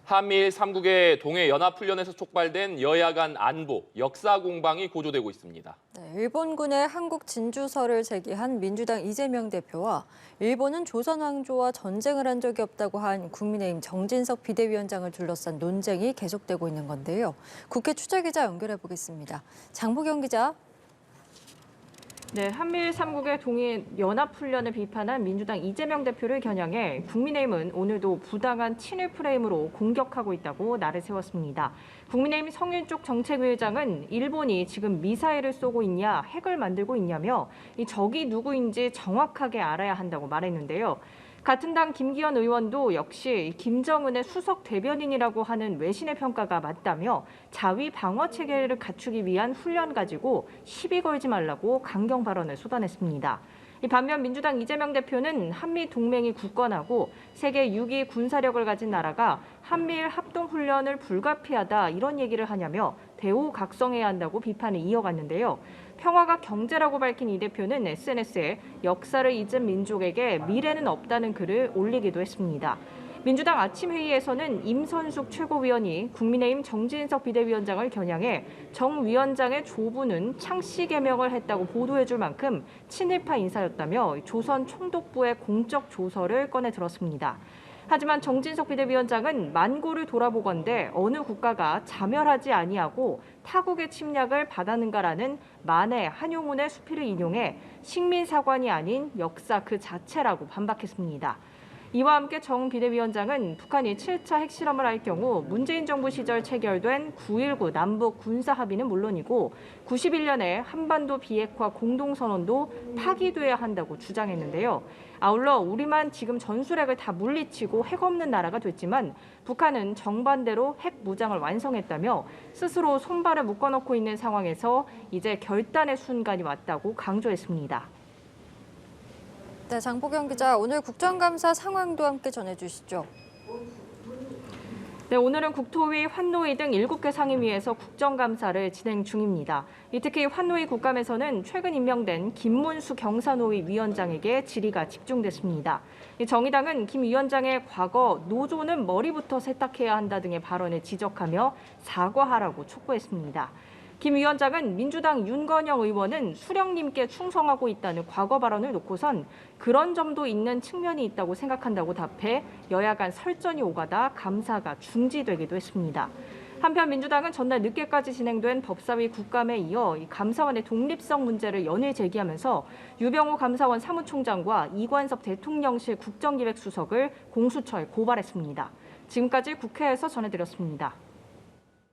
한미일 3국의 동해 연합훈련에서 촉발된 여야 간 안보, 역사 공방이 고조되고 있습니다. 네, 일본군의 한국 진주서를 제기한 민주당 이재명 대표와 일본은 조선 왕조와 전쟁을 한 적이 없다고 한 국민의힘 정진석 비대위원장을 둘러싼 논쟁이 계속되고 있는 건데요. 국회 취재기자 연결해 보겠습니다. 장보경 기자. 네, 한미일 3국의 동해 연합훈련을 비판한 민주당 이재명 대표를 겨냥해 국민의힘은 오늘도 부당한 친일 프레임으로 공격하고 있다고 날을 세웠습니다. 국민의힘 성윤쪽 정책위의장은 일본이 지금 미사일을 쏘고 있냐, 핵을 만들고 있냐며 이 적이 누구인지 정확하게 알아야 한다고 말했는데요. 같은 당 김기현 의원도 역시 김정은의 수석 대변인이라고 하는 외신의 평가가 맞다며 자위 방어 체계를 갖추기 위한 훈련 가지고 시비 걸지 말라고 강경 발언을 쏟아냈습니다. 반면 민주당 이재명 대표는 한미 동맹이 굳건하고 세계 6위 군사력을 가진 나라가 한미일 합동훈련을 불가피하다 이런 얘기를 하냐며 대우각성해야 한다고 비판을 이어갔는데요. 평화가 경제라고 밝힌 이 대표는 SNS에 역사를 잊은 민족에게 미래는 없다는 글을 올리기도 했습니다. 민주당 아침 회의에서는 임선숙 최고위원이 국민의힘 정진석 비대위원장을 겨냥해 정 위원장의 조부는 창씨 개명을 했다고 보도해줄 만큼 친일파 인사였다며 조선 총독부의 공적 조서를 꺼내 들었습니다. 하지만 정진석 비대위원장은 만고를 돌아보건대 어느 국가가 자멸하지 아니하고 타국의 침략을 받았는가라는 만해 한용운의 수필을 인용해 식민사관이 아닌 역사 그 자체라고 반박했습니다. 이와 함께 정 비대위원장은 북한이 7차 핵실험을 할 경우 문재인 정부 시절 체결된 9.19 남북 군사합의는 물론이고 91년에 한반도 비핵화 공동선언도 파기돼야 한다고 주장했는데요. 아울러 우리만 지금 전술핵을 다 물리치고 핵 없는 나라가 됐지만 북한은 정반대로 핵 무장을 완성했다며 스스로 손발을 묶어놓고 있는 상황에서 이제 결단의 순간이 왔다고 강조했습니다. 네, 장보경 기자, 오늘 국정감사 상황도 함께 전해주시죠. 네, 오늘은 국토위, 환노위 등 7개 상임위에서 국정감사를 진행 중입니다. 특히 환노위 국감에서는 최근 임명된 김문수 경사노위 위원장에게 질의가 집중됐습니다. 정의당은 김 위원장의 과거 노조는 머리부터 세탁해야 한다 등의 발언을 지적하며 사과하라고 촉구했습니다. 김 위원장은 민주당 윤건영 의원은 수령님께 충성하고 있다는 과거 발언을 놓고선 그런 점도 있는 측면이 있다고 생각한다고 답해 여야 간 설전이 오가다 감사가 중지되기도 했습니다. 한편 민주당은 전날 늦게까지 진행된 법사위 국감에 이어 감사원의 독립성 문제를 연일 제기하면서 유병호 감사원 사무총장과 이관섭 대통령실 국정기획수석을 공수처에 고발했습니다. 지금까지 국회에서 전해드렸습니다.